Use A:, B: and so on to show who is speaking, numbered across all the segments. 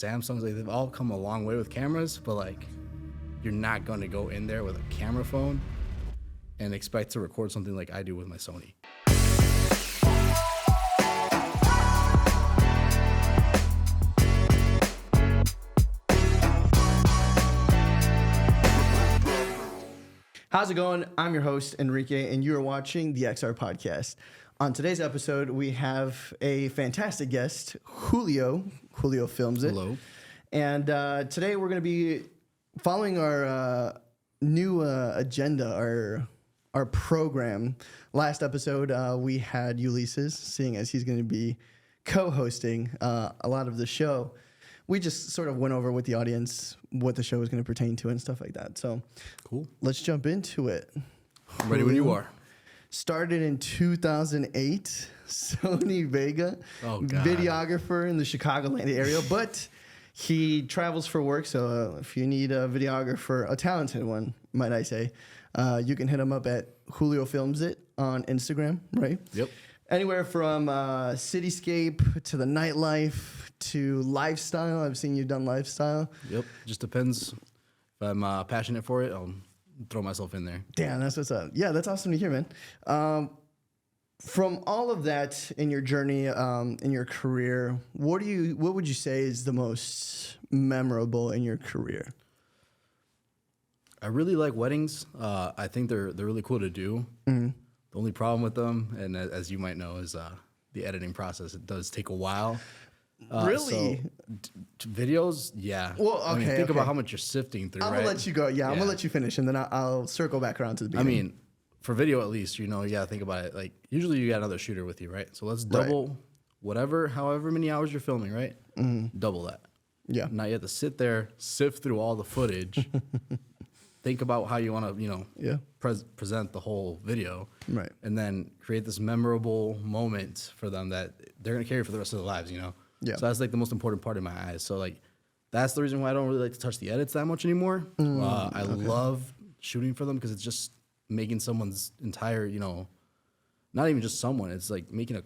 A: Samsungs, like they've all come a long way with cameras, but like you're not going to go in there with a camera phone and expect to record something like I do with my Sony.
B: How's it going? I'm your host, Enrique, and you are watching the XR Podcast. On today's episode, we have a fantastic guest, Juliofilmsit.
A: Hello.
B: And today we're going to be following our new agenda, our program. Last episode, we had Ulysses, seeing as he's going to be co-hosting a lot of the show. We just sort of went over with the audience what the show is going to pertain to and stuff like that. So
A: Cool.
B: let's jump into it.
A: I'm ready when you are.
B: Started in 2008, Sony Vega,
A: Oh, God.
B: videographer in the Chicagoland area, but he travels for work. So if you need a videographer, a talented one, might I say, you can hit him up at Juliofilmsit on Instagram, right?
A: Yep.
B: Anywhere from cityscape to the nightlife to lifestyle. I've seen you've done lifestyle.
A: Yep. Just depends. If I'm passionate for it, I'll throw myself in there.
B: Damn, that's what's up. Yeah, that's awesome to hear, man. From all of that in your journey, in your career, what would you say is the most memorable in your career?
A: I really like weddings. I think they're really cool to do. Mm-hmm. The only problem with them, and as you might know, is the editing process. It does take a while.
B: Really?
A: So, videos, yeah.
B: Well,
A: I mean,
B: okay,
A: think
B: okay.
A: about how much you're sifting through,
B: I'm
A: right?
B: gonna let you go. Yeah, I'm gonna let you finish, and then I'll circle back around to the
A: I
B: beginning.
A: mean, for video at least, you gotta think about it. Like, usually you got another shooter with you, right? So let's double however many hours you're filming, right? Mm-hmm. Double that.
B: Yeah.
A: Now you have to sit there, sift through all the footage, think about how you want to, present the whole video,
B: Right.
A: and then create this memorable moment for them that they're gonna carry for the rest of their lives,
B: Yeah.
A: So that's like the most important part in my eyes. So like, that's the reason why I don't really like to touch the edits that much anymore. I love shooting for them because it's just making someone's entire, not even just someone. It's like making a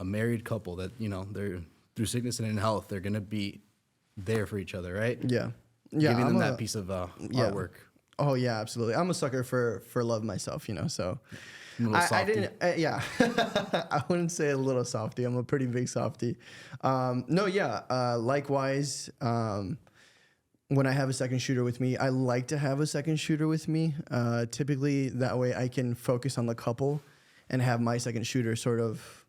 A: married couple that they're through sickness and in health, they're gonna be there for each other, right?
B: Yeah.
A: Giving them that piece of artwork.
B: Oh yeah, absolutely. I'm a sucker for love myself, so
A: I
B: didn't. I wouldn't say a little softy. I'm a pretty big softy. Likewise. When I have a second shooter with me, I like to have a second shooter with me. Typically, that way I can focus on the couple and have my second shooter sort of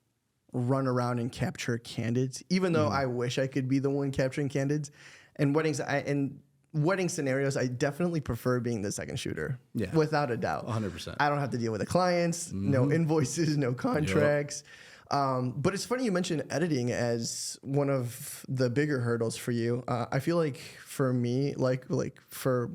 B: run around and capture candids. Even though I wish I could be the one capturing candids, and wedding scenarios, I definitely prefer being the second shooter.
A: Yeah.
B: Without a doubt.
A: 100%.
B: I don't have to deal with the clients, no invoices, no contracts. But it's funny you mentioned editing as one of the bigger hurdles for you. I feel like for me, like for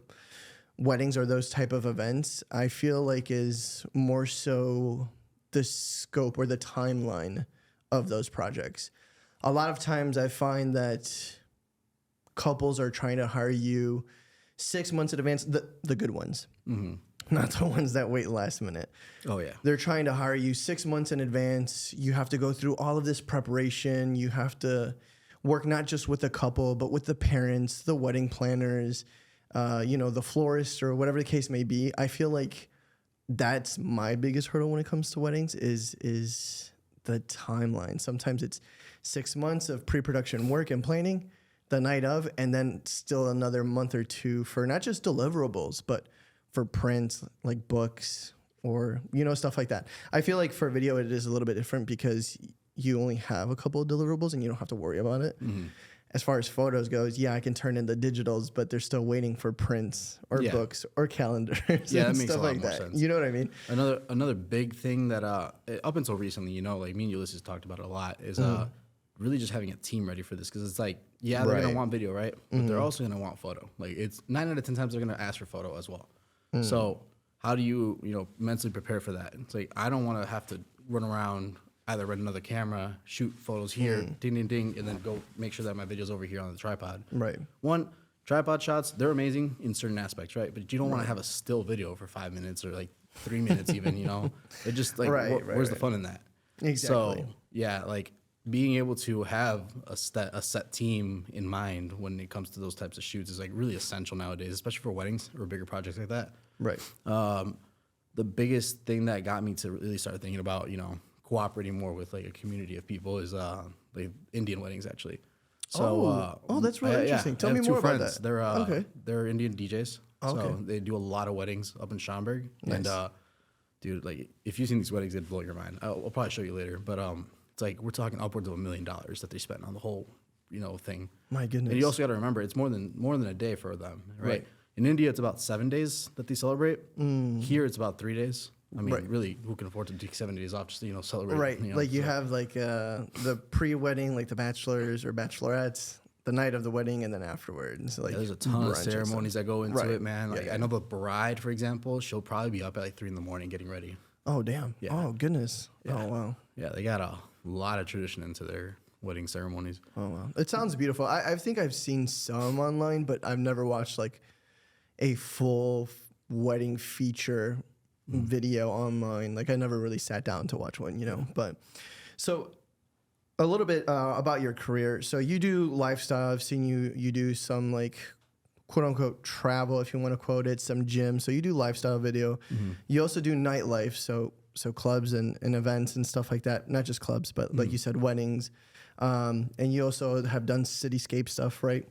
B: weddings or those type of events, I feel like is more so the scope or the timeline of those projects. A lot of times I find that couples are trying to hire you 6 months in advance, the good ones, not the ones that wait last minute.
A: Oh, yeah.
B: They're trying to hire you 6 months in advance. You have to go through all of this preparation. You have to work not just with the couple, but with the parents, the wedding planners, the florist or whatever the case may be. I feel like that's my biggest hurdle when it comes to weddings is the timeline. Sometimes it's 6 months of pre-production work and planning, the night of, and then still another month or two for not just deliverables, but for prints like books or, stuff like that. I feel like for video, it is a little bit different because you only have a couple of deliverables and you don't have to worry about it. Mm-hmm. As far as photos goes, I can turn in the digitals, but they're still waiting for prints or books or calendars and
A: makes
B: stuff
A: a lot
B: like
A: more
B: that.
A: sense.
B: You know what I mean?
A: Another big thing that up until recently, like me and Ulysses talked about it a lot is really just having a team ready for this, because it's like, they're gonna want video, right? But they're also gonna want photo. Like, it's 9 out of 10 times they're gonna ask for photo as well. So how do you mentally prepare for that? It's like, I don't want to have to run around, either rent another camera, shoot photos here, ding ding ding, and then go make sure that my video's over here on the tripod.
B: Right.
A: One, tripod shots, they're amazing in certain aspects, right? But you don't want to have a still video for 5 minutes or like 3 minutes even. It just like where's the fun in that?
B: Exactly.
A: So yeah, like being able to have a set team in mind when it comes to those types of shoots is like really essential nowadays, especially for weddings or bigger projects like that.
B: Right.
A: The biggest thing that got me to really start thinking about, cooperating more with like a community of people is like Indian weddings actually. So
B: that's really interesting. Tell me more about that.
A: They're Indian DJs.
B: Okay.
A: So they do a lot of weddings up in Schaumburg.
B: Nice.
A: And dude, like if you've seen these weddings, it'd blow your mind. I'll probably show you later. But it's like we're talking upwards of $1 million that they spent on the whole, thing.
B: My goodness.
A: And you also got to remember it's more than a day for them, right?
B: Right.
A: In India, it's about 7 days that they celebrate. Here, it's about 3 days. I mean,
B: Right.
A: really, who can afford to take 7 days off just to celebrate?
B: Right. Like you have like the pre-wedding, like the bachelors or bachelorettes, the night of the wedding, and then afterwards. Like
A: there's a ton of ceremonies that go into
B: Right.
A: it, man. Like I know the bride, for example, she'll probably be up at like 3 a.m. getting ready.
B: Oh damn.
A: Yeah.
B: Oh goodness.
A: Yeah.
B: Oh wow.
A: Yeah, they got a lot of tradition into their wedding ceremonies.
B: Oh wow. It sounds beautiful. I think I've seen some online, but I've never watched like a full wedding feature video online. Like I never really sat down to watch one, But so a little bit about your career. So you do lifestyle. I've seen you do some like quote unquote travel, if you want to quote it, some gym. So you do lifestyle video. You also do nightlife. So clubs and events and stuff like that. Not just clubs, but like you said, weddings. And you also have done cityscape stuff, right?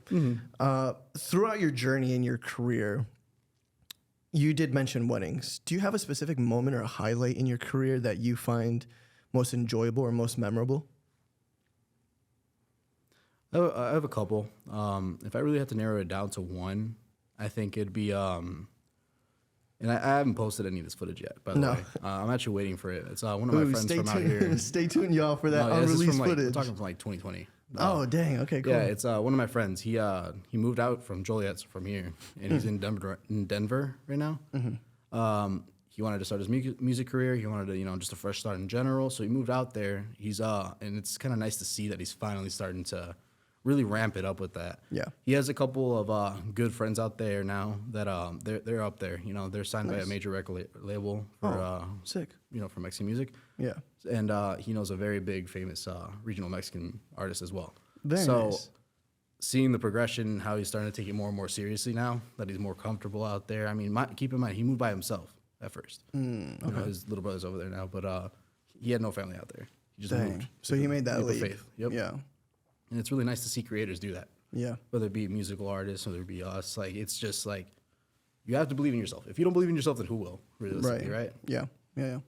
B: Throughout your journey in your career, you did mention weddings. Do you have a specific moment or a highlight in your career that you find most enjoyable or most memorable?
A: I have a couple. If I really had to narrow it down to one, I think it'd be and I haven't posted any of this footage yet, by the way. I'm actually waiting for it. It's one of my friends from out here.
B: Stay tuned, y'all, for that
A: this is
B: unreleased
A: from,
B: footage.
A: We're talking from like 2020.
B: Oh, dang. Okay, cool.
A: Yeah, it's one of my friends. He moved out from Joliet, from here, and he's in Denver right now. He wanted to start his music career. He wanted to, just a fresh start in general. So he moved out there. He's and it's kind of nice to see that he's finally starting to really ramp it up with that.
B: Yeah.
A: He has a couple of good friends out there now that they're up there. They're signed by a major record label for
B: sick.
A: For Mexican music.
B: Yeah.
A: And he knows a very big, famous regional Mexican artist as well.
B: Very nice.
A: Seeing the progression, how he's starting to take it more and more seriously now, that he's more comfortable out there. I mean, keep in mind, he moved by himself at first. Okay. His little brother's over there now, but he had no family out there. He just moved.
B: So he made that leap.
A: Faith. Yep.
B: Yeah.
A: And it's really nice to see creators do that.
B: Yeah.
A: Whether it be musical artists, whether it be us. Like, it's just like, you have to believe in yourself. If you don't believe in yourself, then who will, realistically, right?
B: Yeah.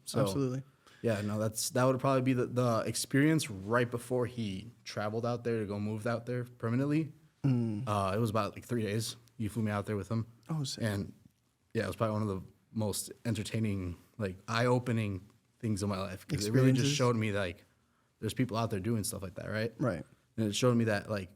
B: So, absolutely.
A: Yeah, no, that would probably be the experience right before he traveled out there to go move out there permanently. It was about like 3 days. You flew me out there with him.
B: Oh, sick.
A: And yeah, it was probably one of the most entertaining, like eye-opening things in my life. Because it really just showed me like there's people out there doing stuff like that, right?
B: Right.
A: And it showed me that like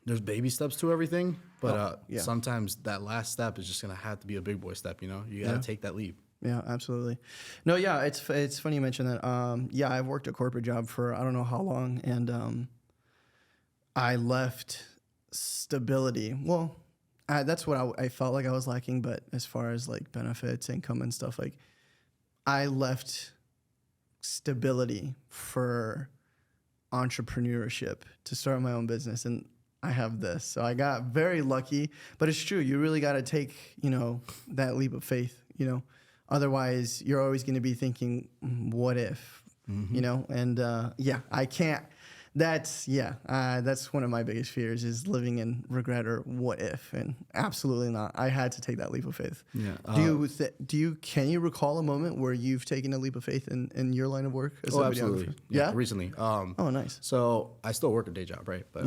A: there's baby steps to everything, but sometimes that last step is just gonna have to be a big boy step. You gotta take that leap.
B: Yeah, absolutely. No, yeah, it's funny you mention that. I've worked a corporate job for I don't know how long, and I left stability. Well, that's what I felt like I was lacking, but as far as like benefits, income, and stuff, like I left stability for entrepreneurship to start my own business, and I have this. So I got very lucky, but it's true. You really got to take, that leap of faith, otherwise you're always going to be thinking, what if, and I can't, that's one of my biggest fears is living in regret or what if, and absolutely not. I had to take that leap of faith.
A: Yeah.
B: Can you recall a moment where you've taken a leap of faith in your line of work as a
A: absolutely.
B: videographer?
A: Yeah, recently.
B: Oh, nice.
A: So I still work a day job, right? But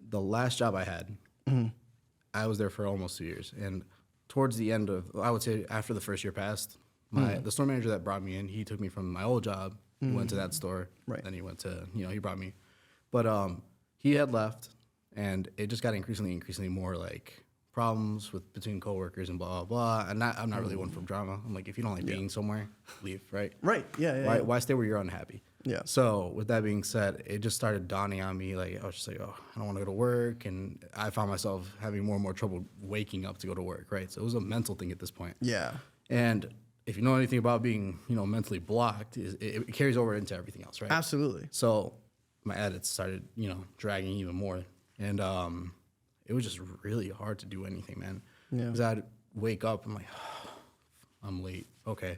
A: the last job I had, I was there for almost 2 years, and towards the end of, I would say after the first year passed, the store manager that brought me in, he took me from my old job, went to that store, then he went to, he brought me, but he had left, and it just got increasingly more like problems between coworkers and blah blah blah. And I'm not really one for drama. I'm like, if you don't like being somewhere, leave, right?
B: Right. Yeah.
A: Why stay where you're unhappy?
B: Yeah.
A: So with that being said, it just started dawning on me. Like I was just like, oh, I don't want to go to work, and I found myself having more and more trouble waking up to go to work. Right. So it was a mental thing at this point.
B: Yeah.
A: And if you know anything about being, mentally blocked, it carries over into everything else, right?
B: Absolutely.
A: So my edits started, dragging even more. And it was just really hard to do anything, man.
B: Yeah.
A: Because I'd wake up, I'm like, I'm late. Okay.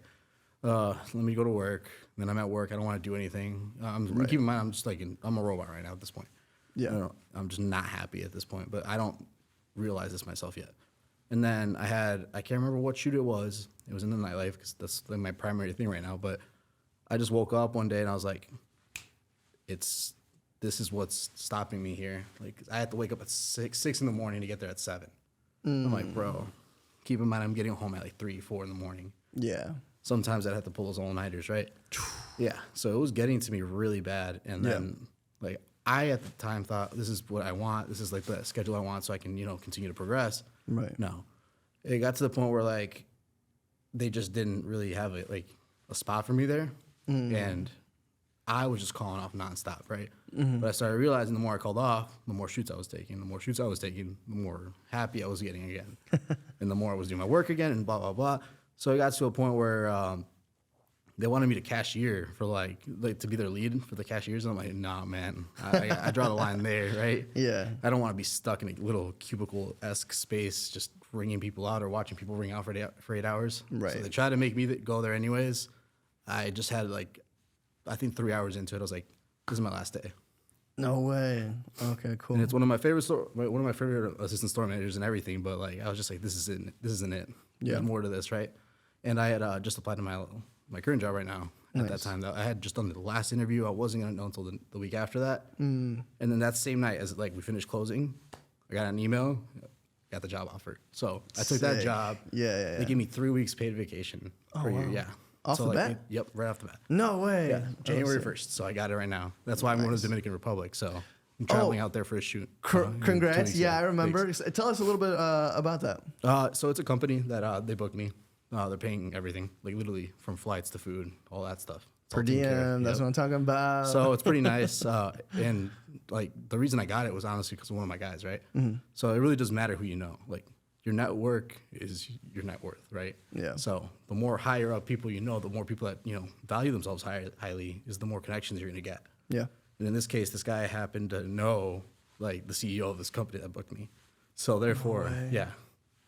A: Let me go to work. Then I'm at work. I don't want to do anything. Keep in mind, I'm just like, I'm a robot right now at this point.
B: Yeah.
A: I'm just not happy at this point, but I don't realize this myself yet. And then I can't remember what shoot it was. It was in the nightlife because that's like my primary thing right now. But I just woke up one day and I was like, this is what's stopping me here. Like, I had to wake up at 6 in the morning to get there at 7. I'm like, bro, keep in mind I'm getting home at like 3, 4 in the morning.
B: Yeah.
A: Sometimes I'd have to pull those all-nighters, right? Yeah. So it was getting to me really bad. And then, like, I at the time thought, this is what I want. This is like the schedule I want so I can, continue to progress.
B: Right.
A: No. It got to the point where, like, they just didn't really have a spot for me there. And I was just calling off nonstop, right? But I started realizing the more I called off, the more shoots I was taking. The more shoots I was taking, the more happy I was getting again. And the more I was doing my work again and blah, blah, blah. So it got to a point where they wanted me to cashier for like to be their lead for the cashiers. And I'm like, nah, man, I draw the line there, right?
B: Yeah.
A: I don't want to be stuck in a little cubicle-esque space just ringing people out or watching people ring out for 8 hours.
B: Right.
A: So they tried to make me go there anyways. I just had I think 3 hours into it, I was like, this is my last day.
B: No way. Okay, cool.
A: And it's one of my favorite assistant store managers and everything. But like, I was just like, this isn't it.
B: Yeah.
A: There's more to this, right? And I had just applied to my current job right now. At that time, I had just done the last interview. I wasn't gonna know until the week after that. And then that same night, as we finished closing, I got an email, got the job offer. So I took that job.
B: Yeah.
A: They gave me 3 weeks paid vacation per year. Yeah.
B: Off the bat?
A: Yep, right off the bat.
B: No way.
A: Yeah, January 1st. So I got it right now. That's why I'm going to the Dominican Republic. So I'm traveling out there for a shoot.
B: Congrats. Yeah, I remember.
A: Weeks.
B: Tell us a little bit about that.
A: So it's a company that they booked me. They're paying everything, like literally from flights to food, all that stuff. It's
B: Per
A: all taken care of.
B: diem, that's
A: Yep.
B: what I'm talking about.
A: So it's pretty nice. And like the reason I got it was honestly because of one of my guys, right? So it really doesn't matter who you know. Like your network is your net worth, right?
B: Yeah.
A: So the more higher up people you know, the more people that value themselves highly is the more connections you're gonna get.
B: Yeah.
A: And in this case, this guy happened to know like the CEO of this company that booked me. So therefore,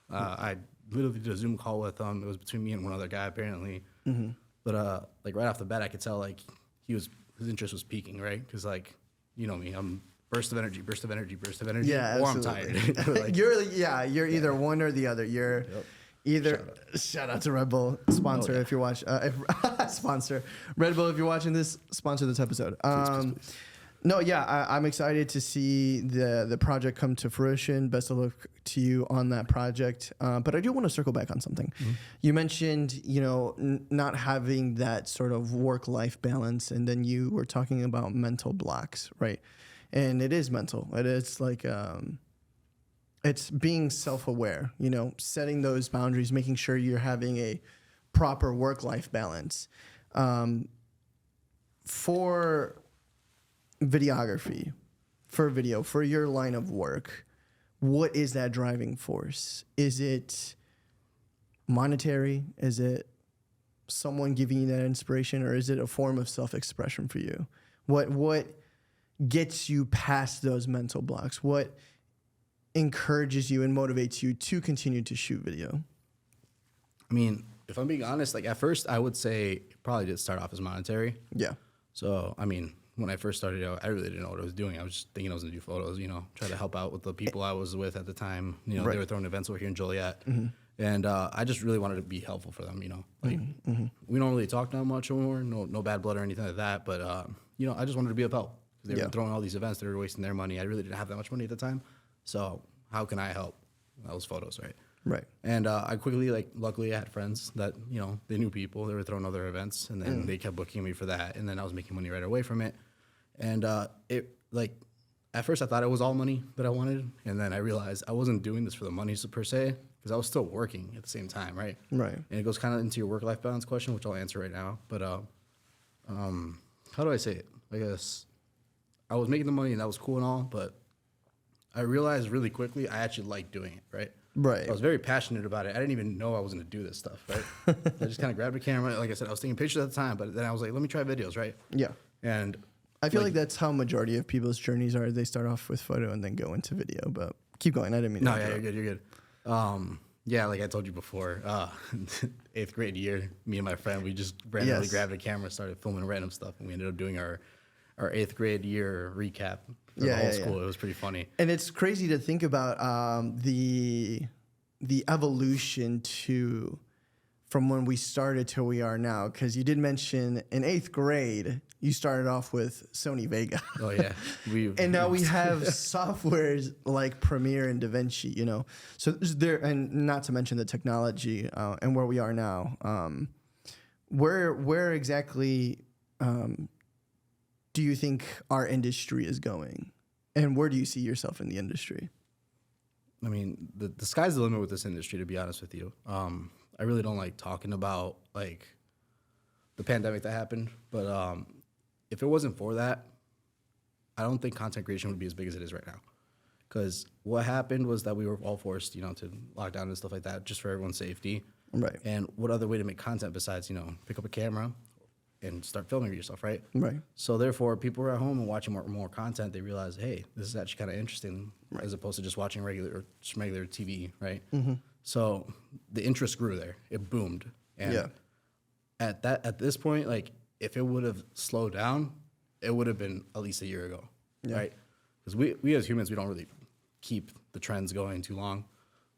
A: I literally did a Zoom call with him. It was between me and one other guy apparently. But like right off the bat, I could tell like his interest was peaking, right? Because like you know me, I'm burst of energy,
B: Yeah,
A: or I'm
B: absolutely.
A: tired. Like,
B: you're either one or the other. You're either shout out to Red Bull sponsor if you're watching sponsor Red Bull if you're watching this, sponsor this episode.
A: please.
B: No, yeah, I'm excited to see the project come to fruition. Best of luck to you on that project. But I do want to circle back on something. You mentioned, not having that sort of work-life balance, and then you were talking about mental blocks, right? And it is mental. It is like it's being self-aware. Setting those boundaries, making sure you're having a proper work-life balance. For videography, for your line of work, what is that driving force? Is it monetary? Is it someone giving you that inspiration, or is it a form of self-expression for you? What gets you past those mental blocks? What encourages you and motivates you to continue to shoot video?
A: I mean, if I'm being honest, like at first I would say it probably did start off as monetary.
B: Yeah.
A: So, I mean, when I first started out, I really didn't know what I was doing. I was just thinking I was going to do photos, try to help out with the people I was with at the time. They were throwing events over here in Joliet. And I just really wanted to be helpful for them, Like, we don't really talk that much anymore, no bad blood or anything like that. But, I just wanted to be of help. They were throwing all these events. They were wasting their money. I really didn't have that much money at the time. So how can I help? That was photos, right?
B: Right.
A: And I quickly, luckily I had friends that, they knew people. They were throwing other events. And then they kept booking me for that. And then I was making money right away from it. And at first I thought it was all money that I wanted. And then I realized I wasn't doing this for the money per se, because I was still working at the same time, right?
B: Right.
A: And it goes kind of into your work-life balance question, which I'll answer right now. But how do I say it? I guess I was making the money and that was cool and all, but I realized really quickly I actually liked doing it, right?
B: Right.
A: I was very passionate about it. I didn't even know I was going to do this stuff, right? I just kind of grabbed a camera. Like I said, I was taking pictures at the time, but then I was like, let me try videos, right?
B: Yeah.
A: And
B: I feel like that's how majority of people's journeys are. They start off with photo and then go into video. But keep going. I didn't mean.
A: No, yeah, you're good. Yeah, like I told you before, 8th grade year, me and my friend, we just randomly grabbed a camera, started filming random stuff, and we ended up doing our 8th grade year recap for the whole school. It was pretty funny.
B: And it's crazy to think about the evolution from when we started to where we are now. Because you did mention in 8th grade, you started off with Sony Vega.
A: Oh, yeah.
B: And now we have softwares like Premiere and DaVinci, you know. So there, and not to mention the technology and where we are now. Where exactly do you think our industry is going? And where do you see yourself in the industry?
A: I mean, the sky's the limit with this industry, to be honest with you. I really don't like talking about like the pandemic that happened, but if it wasn't for that, I don't think content creation would be as big as it is right now. Because what happened was that we were all forced, you know, to lock down and stuff like that, just for everyone's safety.
B: Right.
A: And what other way to make content besides, you know, pick up a camera and start filming yourself, right?
B: Right.
A: So therefore, people were at home and watching more content. They realized, hey, this is actually kind of interesting, as opposed to just watching regular TV, right? Mm-hmm. So the interest grew there. It boomed. And at this point, like, if it would have slowed down, it would have been at least a year ago, right? Because we as humans, we don't really keep the trends going too long.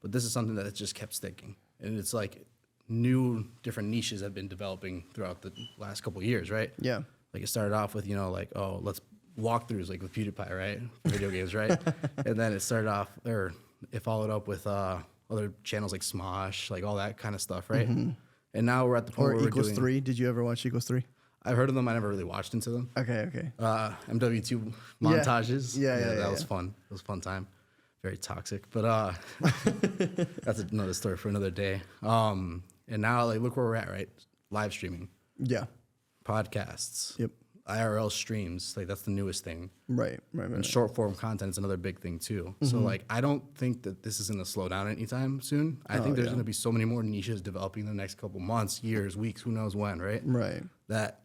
A: But this is something that just kept sticking. And it's like new different niches have been developing throughout the last couple of years, right?
B: Yeah.
A: Like it started off with, you know, like, oh, let's walkthroughs like with PewDiePie, right? Video games, right? And then it started off, or it followed up with other channels like Smosh, like all that kind of stuff, right? Mm-hmm. And now we're at the point where we're
B: Equals
A: doing
B: 3. Did you ever watch Equals 3?
A: I've heard of them. I never really watched into them.
B: Okay.
A: MW2 montages.
B: Yeah,
A: that was fun. It was a fun time. Very toxic, but that's another story for another day. And now, like, look where we're at, right? Live streaming.
B: Yeah.
A: Podcasts.
B: Yep.
A: IRL streams. Like, that's the newest thing.
B: Right.
A: And short form content is another big thing too. Mm-hmm. So, like, I don't think that this is going to slow down anytime soon. I think there's going to be so many more niches developing in the next couple months, years, weeks, who knows when, right?
B: Right.
A: That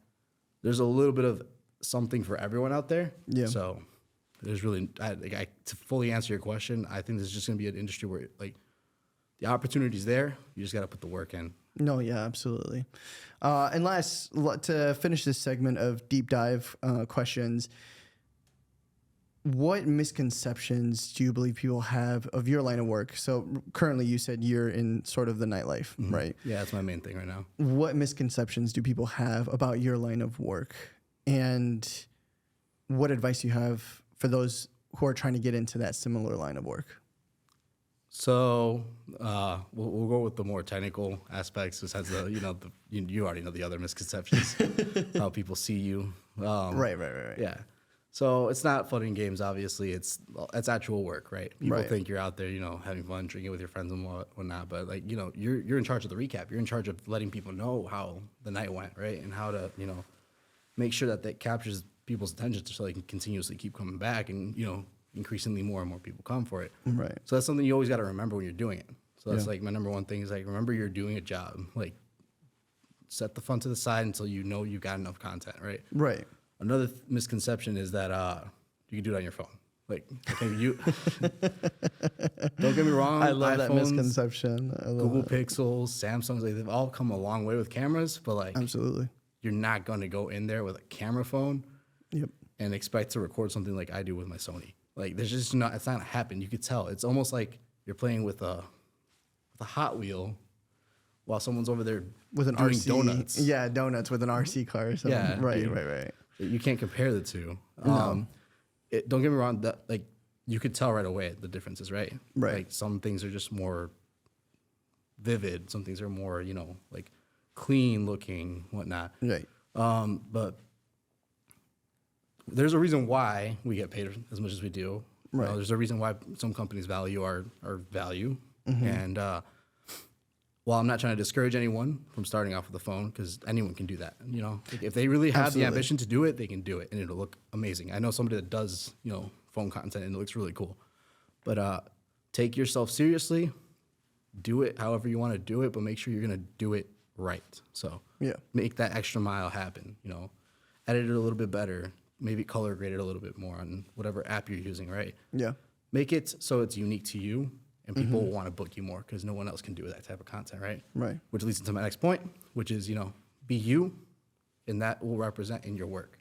A: there's a little bit of something for everyone out there.
B: Yeah.
A: So there's really, to fully answer your question, I think this is just going to be an industry where, like, the opportunity's there. You just got to put the work in.
B: No, yeah, absolutely. And last, to finish this segment of deep dive questions, what misconceptions do you believe people have of your line of work? So currently you said you're in sort of the nightlife,
A: mm-hmm.
B: right?
A: Yeah, that's my main thing right now.
B: What misconceptions do people have about your line of work? And what advice do you have for those who are trying to get into that similar line of work?
A: So we'll go with the more technical aspects, besides the, you know, you already know the other misconceptions, how people see you.
B: Right.
A: Yeah. So it's not fun and games, obviously. It's actual work, right? People think you're out there, you know, having fun, drinking with your friends and whatnot. But, like, you know, you're in charge of the recap. You're in charge of letting people know how the night went, right? And how to, you know, make sure that captures people's attention so they can continuously keep coming back and, you know, increasingly more and more people come for it.
B: Right.
A: So that's something you always got to remember when you're doing it. So that's like my number one thing is, like, remember you're doing a job. Like, set the fun to the side until you know you've got enough content, right?
B: Right.
A: Another misconception is that you can do it on your phone. Like, okay, don't get me wrong.
B: I love that
A: iPhones,
B: misconception.
A: Google Pixels, Samsungs, like, they've all come a long way with cameras, but, like,
B: absolutely,
A: you're not going to go in there with a camera phone
B: yep,
A: and expect to record something like I do with my Sony. Like, there's just not, it's not gonna happen. You could tell. It's almost like you're playing with a Hot Wheel while someone's over there
B: with an
A: doing
B: RC,
A: donuts.
B: Yeah, donuts with an RC car or something.
A: Yeah,
B: right.
A: You can't compare the two.
B: No.
A: Don't get me wrong. That, like, you could tell right away the differences, right?
B: Right.
A: Like, some things are just more vivid. Some things are more, you know, like, clean looking, whatnot.
B: Right.
A: But there's a reason why we get paid as much as we do.
B: Right.
A: You know, there's a reason why some companies value our value. Mm-hmm. And while I'm not trying to discourage anyone from starting off with a phone, because anyone can do that, you know, like, if they really have the ambition to do it, they can do it, and it'll look amazing. I know somebody that does, you know, phone content, and it looks really cool. But take yourself seriously. Do it however you want to do it, but make sure you're going to do it right. So make that extra mile happen, edit it a little bit better, maybe color grade it a little bit more on whatever app you're using, right?
B: Yeah.
A: Make it so it's unique to you and people will want to book you more because no one else can do that type of content, right?
B: Right.
A: Which leads into my next point, which is, be you, and that will represent in your work.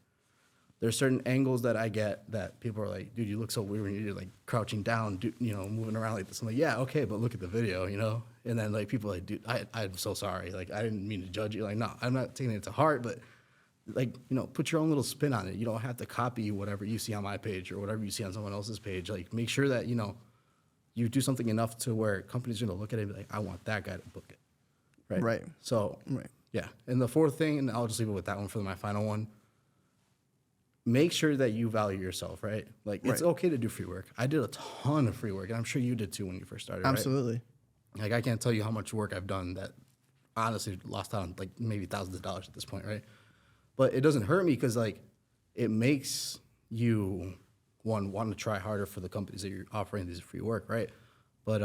A: There's certain angles that I get that people are like, dude, you look so weird when you're like crouching down, moving around like this. I'm like, yeah, okay, but look at the video, And then like people are like, dude, I'm so sorry. Like, I didn't mean to judge you. Like, no, I'm not taking it to heart, but like, put your own little spin on it. You don't have to copy whatever you see on my page or whatever you see on someone else's page. Like, make sure that, you do something enough to where companies are going to look at it and be like, I want that guy to book it. Right.
B: Right.
A: So, yeah. And the fourth thing, and I'll just leave it with that one for my final one. Make sure that you value yourself, right? Like, it's okay to do free work. I did a ton of free work, and I'm sure you did too when you first started,
B: Absolutely.
A: Right? Like, I can't tell you how much work I've done that honestly lost out on, like, maybe thousands of dollars at this point, right? But it doesn't hurt me because, like, it makes you, want to try harder for the companies that you're offering these free work, right? But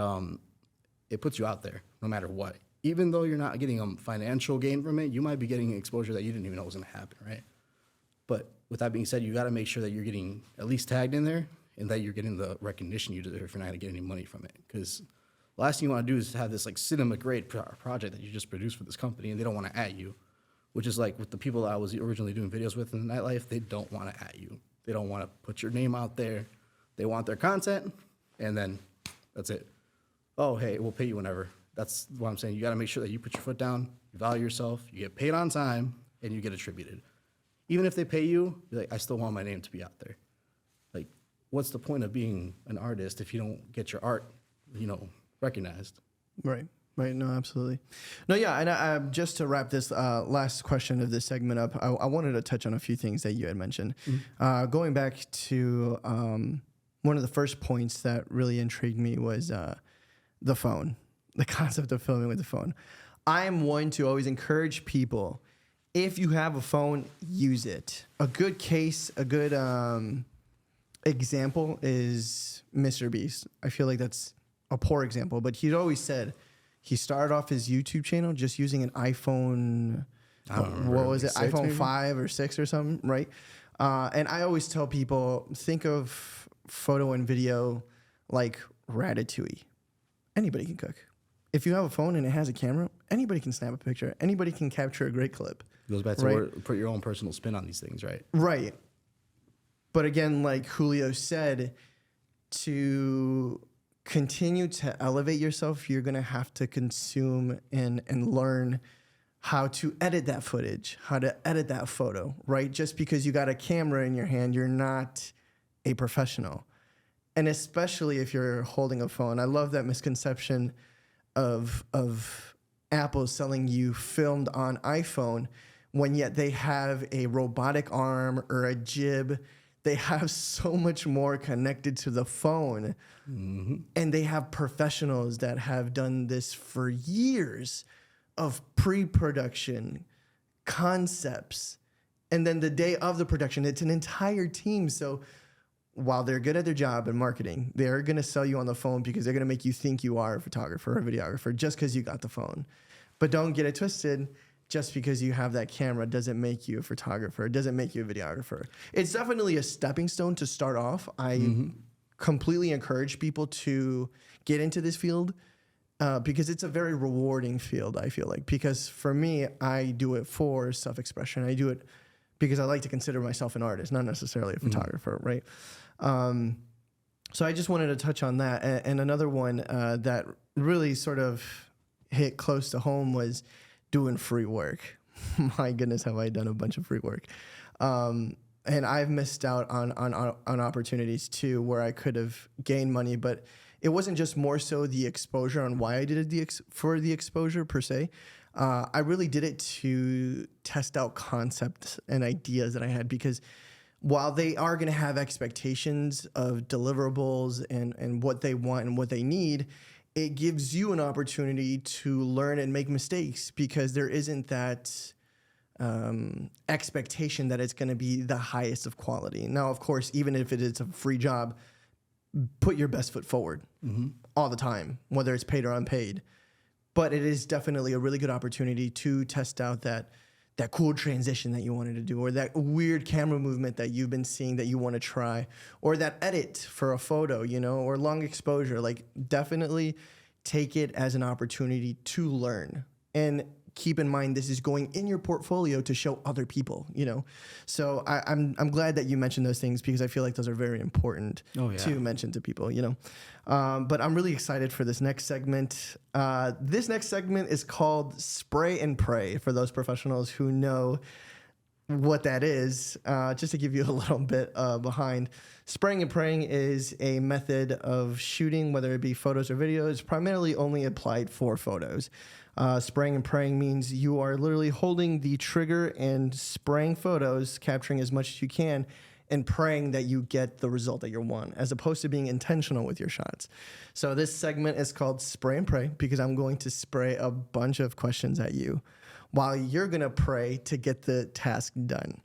A: it puts you out there no matter what. Even though you're not getting financial gain from it, you might be getting exposure that you didn't even know was going to happen, right? But with that being said, you got to make sure that you're getting at least tagged in there and that you're getting the recognition you deserve if you're not going to get any money from it. Because the last thing you want to do is have this like cinema grade project that you just produced for this company and they don't want to at you, which is like with the people I was originally doing videos with in the nightlife, they don't want to at you. They don't want to put your name out there. They want their content, and then that's it. Oh, hey, we'll pay you whenever. That's what I'm saying. You got to make sure that you put your foot down, you value yourself, you get paid on time, and you get attributed. Even if they pay you, you're like, I still want my name to be out there. Like, what's the point of being an artist if you don't get your art, recognized?
B: Right. Right. No, absolutely. No, yeah. And I just to wrap this last question of this segment up, I wanted to touch on a few things that you had mentioned. Going back to one of the first points that really intrigued me was the phone, the concept of filming with the phone. I am one to always encourage people, if you have a phone, use it. A good case, a good example is Mr. Beast. I feel like that's a poor example, but he'd always said, he started off his YouTube channel just using an iPhone, what was it, iPhone maybe? 5 or 6 or something, right? And I always tell people, think of photo and video like Ratatouille. Anybody can cook. If you have a phone and it has a camera, anybody can snap a picture. Anybody can capture a great clip.
A: It goes back to put your own personal spin on these things, right?
B: Right. But again, like Julio said, to continue to elevate yourself, you're going to have to consume and learn how to edit that footage, how to edit that photo, right? Just because you got a camera in your hand, you're not a professional. And especially if you're holding a phone. I love that misconception of Apple selling you filmed on iPhone when yet they have a robotic arm or a jib. They have so much more connected to the phone. And they have professionals that have done this for years of pre-production, concepts, and then the day of the production, it's an entire team. So while they're good at their job in marketing, they're going to sell you on the phone because they're going to make you think you are a photographer or a videographer just because you got the phone. But don't get it twisted. Just because you have that camera doesn't make you a photographer. It doesn't make you a videographer. It's definitely a stepping stone to start off. I completely encourage people to get into this field because it's a very rewarding field, I feel like. Because for me, I do it for self-expression. I do it because I like to consider myself an artist, not necessarily a photographer, right? So I just wanted to touch on that. And another one that really sort of hit close to home was doing free work. My goodness, have I done a bunch of free work. And I've missed out on opportunities too where I could have gained money, but it wasn't just more so the exposure on why I did it for the exposure per se. I really did it to test out concepts and ideas that I had because while they are going to have expectations of deliverables and what they want and what they need, it gives you an opportunity to learn and make mistakes because there isn't that expectation that it's going to be the highest of quality. Now, of course, even if it is a free job, put your best foot forward all the time, whether it's paid or unpaid. But it is definitely a really good opportunity to test out that cool transition that you wanted to do, or that weird camera movement that you've been seeing that you want to try, or that edit for a photo, or long exposure. Like, definitely take it as an opportunity to learn. And keep in mind, this is going in your portfolio to show other people, So I'm glad that you mentioned those things, because I feel like those are very important to mention to people, But I'm really excited for this next segment. This next segment is called Spray and Pray, for those professionals who know what that is. Just to give you a little bit behind, spraying and praying is a method of shooting, whether it be photos or videos, primarily only applied for photos. Spraying and praying means you are literally holding the trigger and spraying photos, capturing as much as you can, and praying that you get the result that you want, as opposed to being intentional with your shots. So this segment is called Spray and Pray, because I'm going to spray a bunch of questions at you while you're going to pray to get the task done.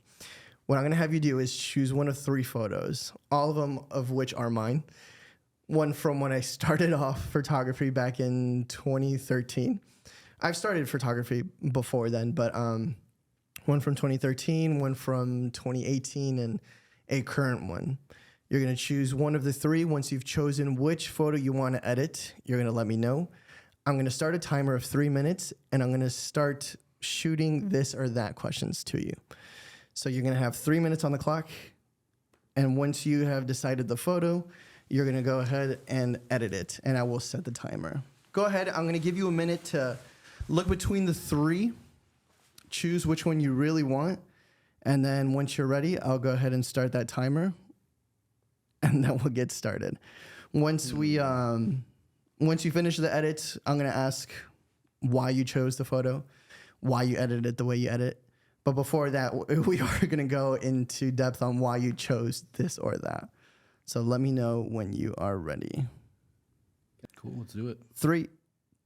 B: What I'm going to have you do is choose one of 3 photos, all of them of which are mine. One from when I started off photography back in 2013. I've started photography before then, but one from 2013, one from 2018, and a current one. You're going to choose one of the 3. Once you've chosen which photo you want to edit, you're going to let me know. I'm going to start a timer of 3 minutes, and I'm going to start shooting this or that questions to you. So you're going to have 3 minutes on the clock, and once you have decided the photo, you're going to go ahead and edit it, and I will set the timer. Go ahead. I'm going to give you a minute to look between the 3, choose which one you really want, and then once you're ready, I'll go ahead and start that timer, and then we'll get started. Once you finish the edits, I'm going to ask why you chose the photo, why you edited it the way you edit. But before that, we are going to go into depth on why you chose this or that. So let me know when you are ready.
A: Cool, let's do it.
B: 3,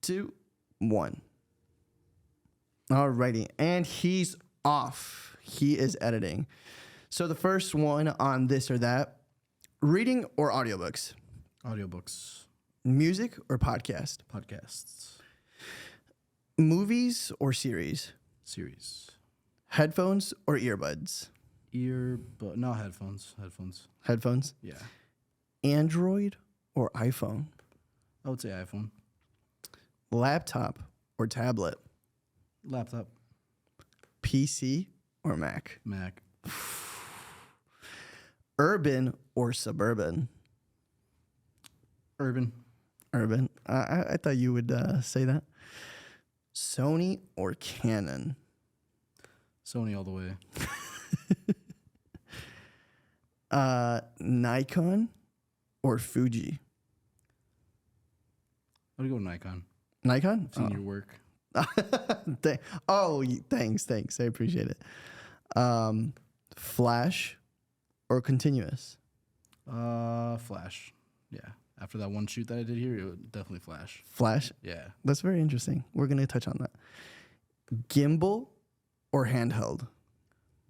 B: 2, 1. Alrighty, and he's off. He is editing. So the first one on this or that, reading or audiobooks?
A: Audiobooks.
B: Music or podcast?
A: Podcasts.
B: Movies or series?
A: Series.
B: Headphones or earbuds?
A: No, headphones.
B: Headphones?
A: Yeah.
B: Android or iPhone?
A: I would say iPhone.
B: Laptop or tablet?
A: Laptop.
B: PC or Mac?
A: Mac.
B: Urban or suburban?
A: Urban.
B: Urban. I thought you would say that. Sony or Canon?
A: Sony all the way.
B: Nikon or Fuji?
A: I'd go Nikon.
B: Nikon?
A: I've seen your work.
B: Thanks. I appreciate it. Flash or continuous?
A: Flash. Yeah. After that one shoot that I did here, it would definitely flash.
B: Flash?
A: Yeah.
B: That's very interesting. We're going to touch on that. Gimbal or handheld?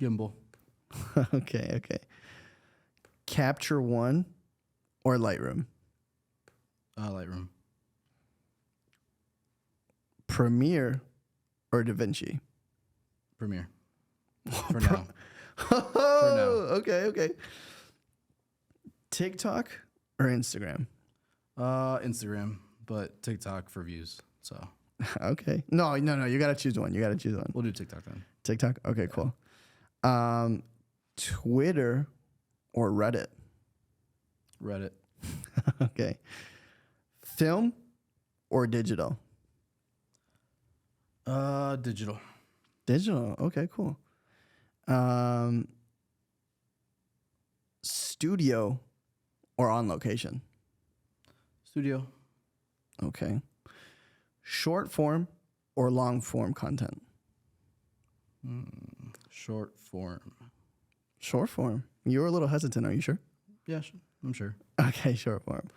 A: Gimbal.
B: Okay. Capture One or Lightroom?
A: Lightroom.
B: Premiere or DaVinci?
A: Premiere. For now.
B: Okay. TikTok or Instagram?
A: Instagram, but TikTok for views. So.
B: Okay. No. You got to choose one.
A: We'll do TikTok then.
B: TikTok? Okay, cool. Twitter or Reddit?
A: Reddit.
B: Okay. Film or digital?
A: Digital.
B: Digital. Okay, cool. Studio or on location?
A: Studio.
B: Okay. Short form or long form content?
A: Short form.
B: Short form. You were a little hesitant. Are you sure?
A: Yeah, I'm sure.
B: Okay, short form.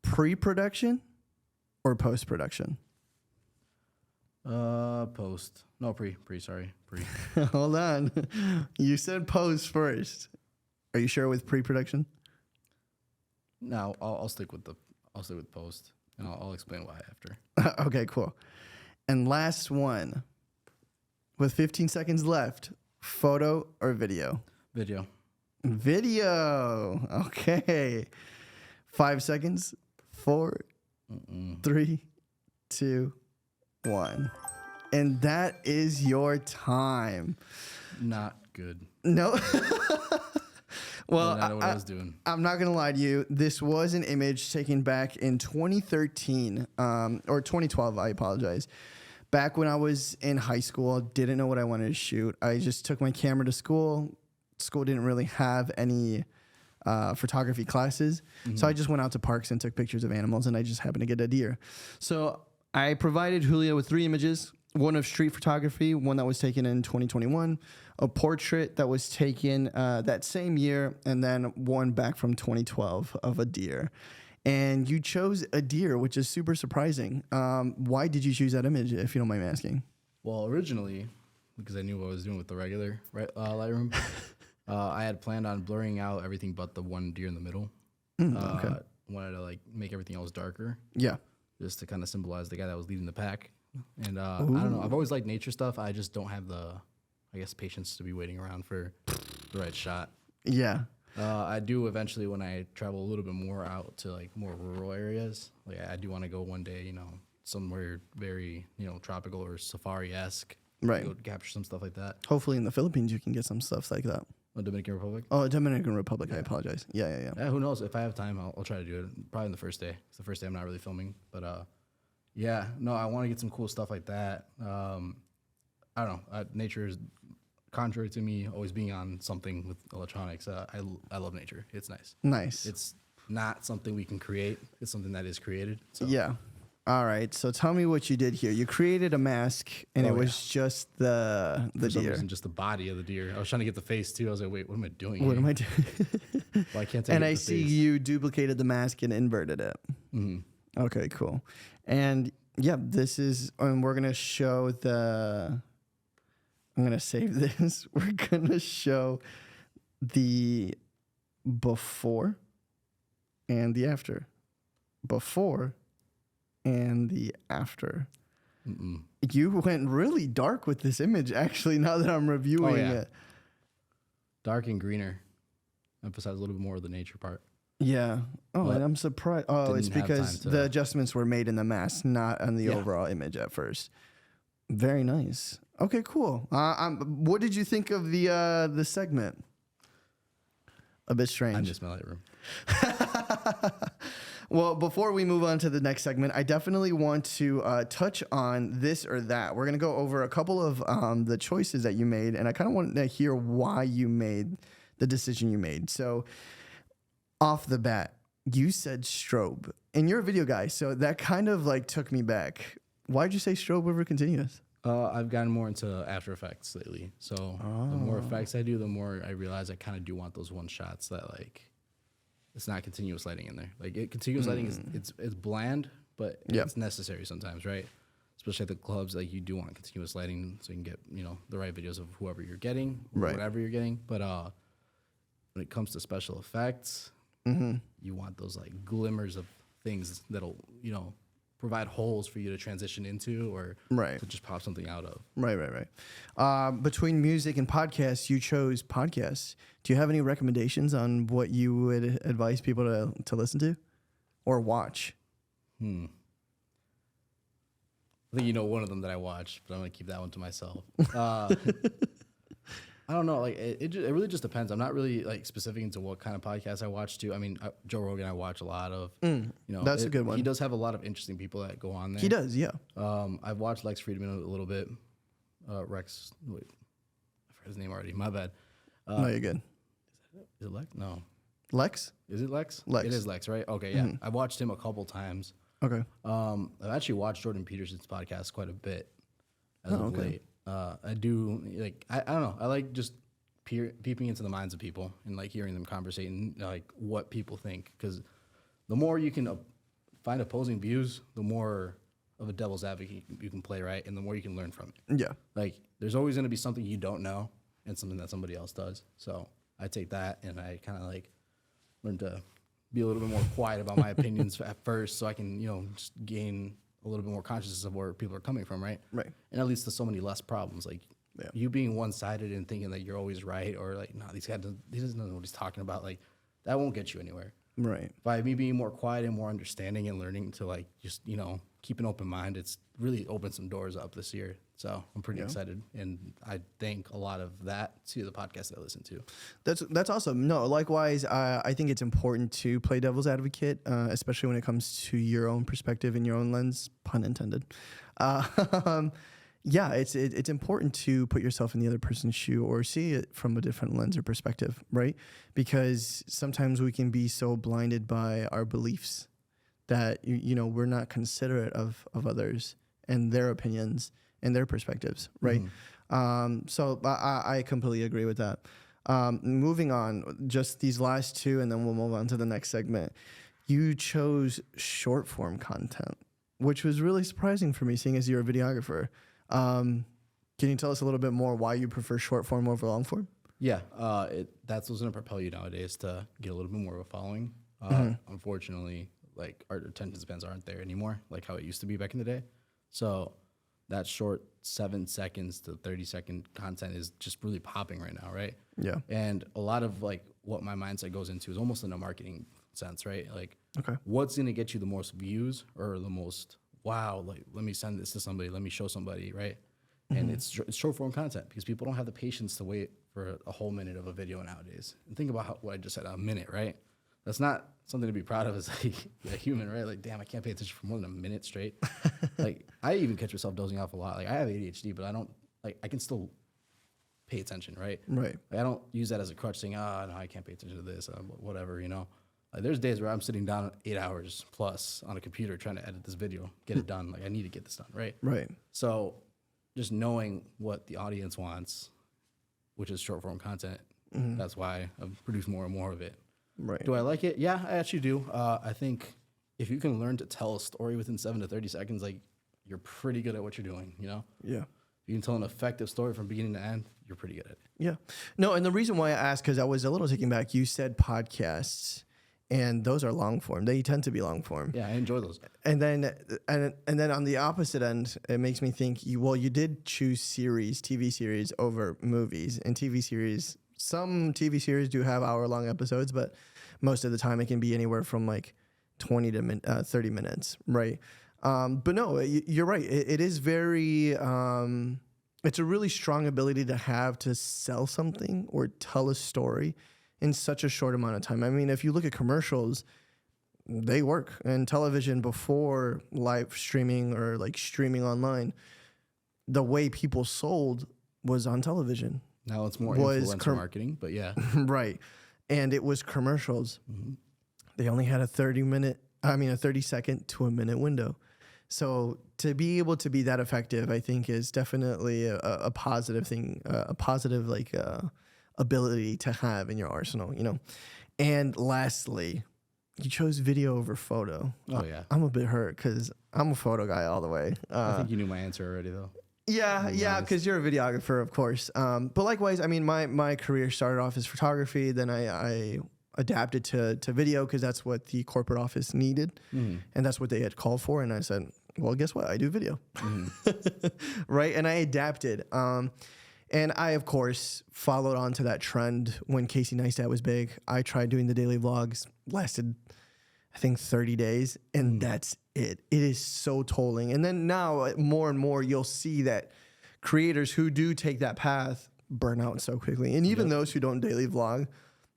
B: Pre-production or post-production?
A: Post. No, sorry. Pre.
B: Hold on. You said post first. Are you sure with pre-production?
A: No, I'll stick with post, and I'll explain why after.
B: Okay, cool. And last one, with 15 seconds left, photo or video?
A: Video.
B: Video. Okay. 5 seconds. 4, 3, 2, 1. And that is your time.
A: Not good.
B: No. Well,
A: I know what I was doing.
B: I'm not gonna lie to you. This was an image taken back in 2013 or 2012. I apologize. Back when I was in high school, didn't know what I wanted to shoot. I just took my camera to school. School didn't really have any photography classes, so I just went out to parks and took pictures of animals, and I just happened to get a deer. So I provided Julia with 3 images. One of street photography, one that was taken in 2021, a portrait that was taken that same year, and then one back from 2012 of a deer. And you chose a deer, which is super surprising. Why did you choose that image, if you don't mind me asking?
A: Well, originally, because I knew what I was doing with the regular Lightroom, I had planned on blurring out everything but the one deer in the middle. Okay. Wanted to like make everything else darker.
B: Yeah.
A: Just to kind of symbolize the guy that was leading the pack. And I don't know. I've always liked nature stuff. I just don't have the, I guess, patience to be waiting around for the right shot.
B: Yeah.
A: I do eventually when I travel a little bit more out to like more rural areas. Like I do want to go one day, somewhere very, tropical or safari-esque.
B: Right.
A: Go capture some stuff like that.
B: Hopefully in the Philippines you can get some stuff like that.
A: Dominican Republic?
B: Oh, Dominican Republic. Yeah. I apologize. Yeah.
A: Who knows? If I have time, I'll try to do it. Probably in the first day. It's the first day I'm not really filming. But yeah, no, I want to get some cool stuff like that. I don't know. Nature is contrary to me always being on something with electronics. I love nature. It's nice.
B: Nice.
A: It's not something we can create. It's something that is created. So.
B: Yeah. All right. So tell me what you did here. You created a mask, and it was just the
A: For some
B: deer.
A: reason, just the body of the deer. I was trying to get the face too. I was like, wait, what am I doing?
B: What am I doing?
A: Well, I can't take
B: And
A: it
B: I
A: the
B: see
A: face.
B: you duplicated the mask and inverted it.
A: Mm-hmm.
B: Okay, cool. And yeah, this is, and we're gonna show the. I'm gonna save this. We're gonna show the before and the after. Before and the after.
A: Mm-mm.
B: You went really dark with this image, actually, now that I'm reviewing it.
A: Dark and greener. Emphasize a little bit more of the nature part.
B: Yeah. Oh,
A: But
B: and I'm surprised. Oh, it's
A: didn't have
B: because
A: time to-
B: the adjustments were made in the mask, not on the overall image at first. Very nice. Okay, cool. What did you think of the segment? A bit strange.
A: I miss my Lightroom.
B: Well, before we move on to the next segment, I definitely want to touch on this or that. We're going to go over a couple of the choices that you made, and I kind of want to hear why you made the decision you made. So, off the bat, you said strobe, and you're a video guy, so that kind of like took me back. Why'd you say strobe over continuous?
A: I've gotten more into After Effects lately. So the more effects I do, the more I realize I kind of do want those one shots that like it's not continuous lighting in there. Like continuous lighting is it's bland, but it's necessary sometimes, right? Especially at the clubs, like you do want continuous lighting so you can get the right videos of whoever you're getting, or whatever you're getting. But when it comes to special effects, you want those like glimmers of things that'll provide holes for you to transition into or to just pop something out of.
B: Right. Between music and podcasts, you chose podcasts. Do you have any recommendations on what you would advise people to listen to or watch?
A: I think one of them that I watch, but I'm going to keep that one to myself. I don't know. Like it really just depends. I'm not really like specific into what kind of podcast I watch too. I mean, Joe Rogan I watch a lot of.
B: That's a good one.
A: He does have a lot of interesting people that go on there.
B: He does, yeah.
A: I've watched Lex Friedman a little bit. Rex, wait, I forgot his name already. My bad.
B: No, you're good.
A: Is it Lex? No.
B: Lex?
A: Is it Lex?
B: Lex.
A: It is Lex, right? Okay, yeah. I watched him a couple times.
B: Okay.
A: I've actually watched Jordan Peterson's podcast quite a bit as of late. I do like I don't know. I like just peeping into the minds of people and like hearing them conversating, like what people think. Because the more you can find opposing views, the more of a devil's advocate you can play, right? And the more you can learn from it.
B: Yeah.
A: Like there's always going to be something you don't know and something that somebody else does. So I take that and I kind of like learn to be a little bit more quiet about my opinions at first, so I can, just gain a little bit more consciousness of where people are coming from, right?
B: Right.
A: And that leads to so many less problems. Like you being one-sided and thinking that you're always right, or like, no, he doesn't know what he's talking about. Like that won't get you anywhere.
B: Right.
A: By me being more quiet and more understanding and learning to like just keep an open mind, it's really opened some doors up this year. So I'm pretty excited, and I thank a lot of that to the podcast that I listen to.
B: That's awesome. No, likewise, I think it's important to play devil's advocate, especially when it comes to your own perspective and your own lens, pun intended. Yeah, it's important to put yourself in the other person's shoe or see it from a different lens or perspective, right? Because sometimes we can be so blinded by our beliefs that we're not considerate of others and their opinions and their perspectives, right? So I completely agree with that. Moving on, just these last two, and then we'll move on to the next segment. You chose short form content, which was really surprising for me, seeing as you're a videographer. Can you tell us a little bit more why you prefer short form over long form?
A: Yeah, that's what's going to propel you nowadays to get a little bit more of a following. Unfortunately, like our attention spans aren't there anymore, like how it used to be back in the day. So that short 7 seconds to 30-second content is just really popping right now, right?
B: Yeah.
A: And a lot of like what my mindset goes into is almost in a marketing sense, right? Like,
B: Okay.
A: what's going to get you the most views or the most wow? Like, let me send this to somebody, let me show somebody, right? And it's short form content because people don't have the patience to wait for a whole minute of a video nowadays. And think about what I just said, a minute, right? That's not something to be proud of as a human, right? Like, damn, I can't pay attention for more than a minute straight. Like, I even catch myself dozing off a lot. Like, I have ADHD, but I can still pay attention, right?
B: Right.
A: Like, I don't use that as a crutch saying, no, I can't pay attention to this, whatever, Like, there's days where I'm sitting down 8 hours plus on a computer trying to edit this video, get it done. Like, I need to get this done, right?
B: Right.
A: So just knowing what the audience wants, which is short form content, that's why I've produced more and more of it.
B: Right.
A: Do I like it? Yeah, I actually do. I think if you can learn to tell a story within 7 to 30 seconds, like, you're pretty good at what you're doing,
B: Yeah.
A: If you can tell an effective story from beginning to end, you're pretty good at it.
B: Yeah. No, and the reason why I asked, because I was a little taken back, you said podcasts, and those are long form. They tend to be long form.
A: Yeah, I enjoy those.
B: And then on the opposite end, it makes me think, you did choose TV series over movies. And some TV series do have hour-long episodes, but most of the time it can be anywhere from like 20 to 30 minutes, right? But no, you're right. It is very... it's a really strong ability to have to sell something or tell a story in such a short amount of time. I mean, if you look at commercials, they work. And television before live streaming or like streaming online, the way people sold was on television.
A: Now it's more influencer marketing, but yeah.
B: Right. And it was commercials. They only had a 30-second to a minute window. So to be able to be that effective, I think is definitely a positive thing, a positive ability to have in your arsenal, And lastly, you chose video over photo.
A: Oh, yeah.
B: I'm a bit hurt because I'm a photo guy all the way.
A: I think you knew my answer already, though.
B: Yeah, because you're a videographer, of course. But likewise, I mean, my career started off as photography. Then I adapted to video because that's what the corporate office needed. And that's what they had called for. And I said, well, guess what? I do video. Right? And I adapted. And I, of course, followed on to that trend when Casey Neistat was big. I tried doing the daily vlogs, lasted, I think, 30 days, and that's it. It is so tolling. And then now, more and more, you'll see that creators who do take that path burn out so quickly. And even those who don't daily vlog,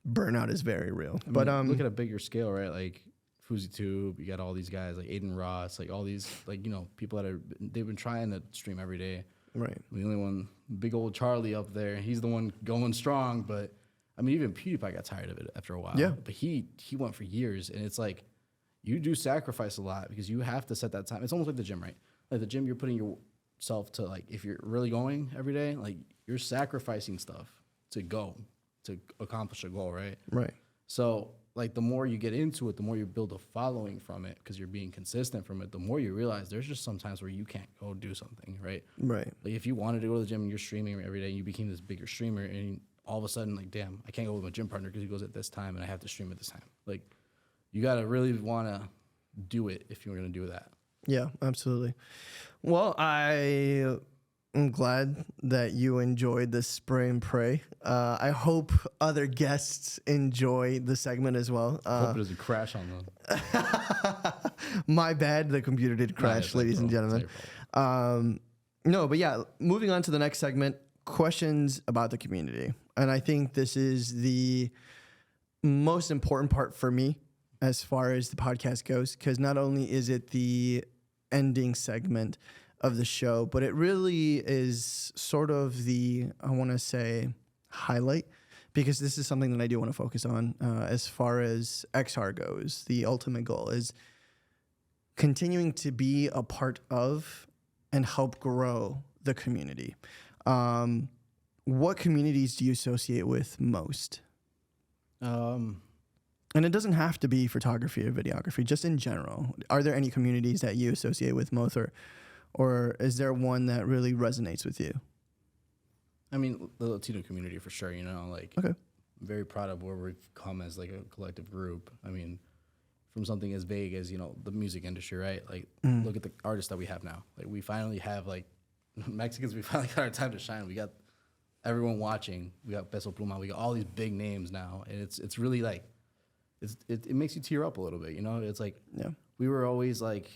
B: burnout is very real.
A: I mean, look at a bigger scale, right? Like FuzzyTube, you got all these guys like Aiden Ross, like all these, like, people that they've been trying to stream every day.
B: Right.
A: The only one, big old Charlie up there, he's the one going strong. But I mean, even PewDiePie got tired of it after a while.
B: Yeah.
A: But he went for years, and it's like you do sacrifice a lot because you have to set that time. It's almost like the gym, right? Like the gym, you're putting yourself to, like, if you're really going every day, like you're sacrificing stuff to accomplish a goal, right?
B: Right.
A: So like the more you get into it, the more you build a following from it because you're being consistent from it, the more you realize there's just some times where you can't go do something, right?
B: Right.
A: Like if you wanted to go to the gym and you're streaming every day and you became this bigger streamer and all of a sudden, like, damn, I can't go with my gym partner because he goes at this time and I have to stream at this time. Like you got to really want to do it if you're going to do that.
B: Yeah, absolutely. Well, I am glad that you enjoyed this spray and pray. I hope other guests enjoy the segment as well.
A: Hope it doesn't crash on them.
B: My bad. The computer did crash, ladies and gentlemen. No, but yeah, moving on to the next segment, questions about the community. And I think this is the most important part for me as far as the podcast goes, because not only is it the ending segment of the show, but it really is sort of the, I want to say, highlight, because this is something that I do want to focus on as far as XR goes. The ultimate goal is continuing to be a part of and help grow the community. What communities do you associate with most? And it doesn't have to be photography or videography, just in general. Are there any communities that you associate with most, or is there one that really resonates with you?
A: I mean, the Latino community for sure, like,
B: okay.
A: I'm very proud of where we've come as like a collective group. I mean, from something as vague as, the music industry, right? Like, look at the artists that we have now. Like, we finally have, like, Mexicans, we finally got our time to shine. We got everyone watching. We got Peso Pluma. We got all these big names now. And it's really, like, it makes you tear up a little bit, It's like,
B: yeah.
A: We were always, like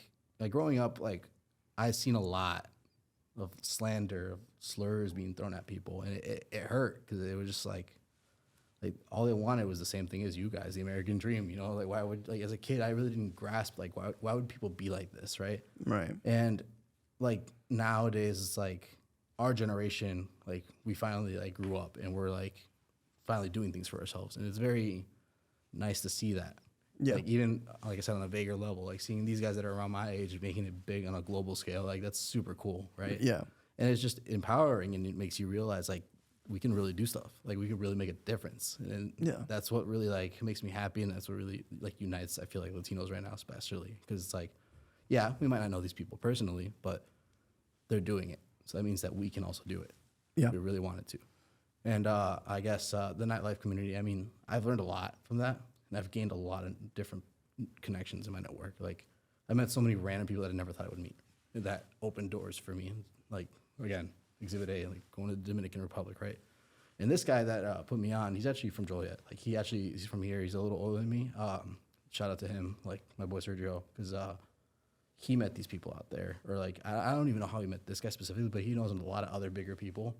A: growing up, like, I've seen a lot of slander, of slurs being thrown at people. And it hurt because it was just, like, all they wanted was the same thing as you guys, the American dream, like, why would, like, as a kid, I really didn't grasp, like, why would people be like this, right?
B: Right.
A: And, like, nowadays, it's like our generation, like, we finally, like, grew up and we're, like, finally doing things for ourselves. And it's very nice to see that.
B: Yeah.
A: Like, even, like I said, on a vaguer level, like, seeing these guys that are around my age making it big on a global scale, like, that's super cool, right?
B: Yeah.
A: And it's just empowering, and it makes you realize, like, we can really do stuff. Like, we can really make a difference. And that's what really, like, makes me happy, and that's what really, like, unites, I feel like, Latinos right now especially. Because it's like, yeah, we might not know these people personally, but they're doing it. So that means that we can also do it.
B: Yeah.
A: We really wanted to. And I guess the nightlife community, I mean, I've learned a lot from that, and I've gained a lot of different connections in my network. Like, I met so many random people that I never thought I would meet that opened doors for me. Like, again, Exhibit A, like, going to the Dominican Republic, right? And this guy that put me on, he's actually from Joliet. Like, he's from here. He's a little older than me. Shout out to him, like, my boy Sergio, because he met these people out there. Or, like, I don't even know how he met this guy specifically, but he knows a lot of other bigger people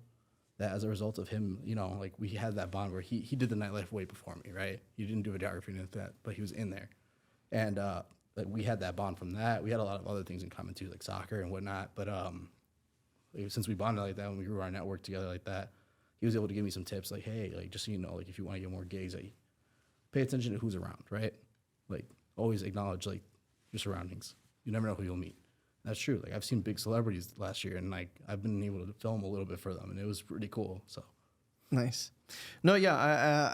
A: that as a result of him, like, we had that bond where he did the nightlife way before me, right? He didn't do videography and that, but he was in there. And like, we had that bond from that. We had a lot of other things in common too, like soccer and whatnot. But since we bonded like that, when we grew our network together like that, he was able to give me some tips, like, hey, like, just so you know, like, if you want to get more gigs, like, pay attention to who's around, right? Like, always acknowledge, like, your surroundings. You never know who you'll meet. That's true. Like, I've seen big celebrities last year, and, like, I've been able to film a little bit for them, and it was pretty cool. So
B: nice. No, yeah,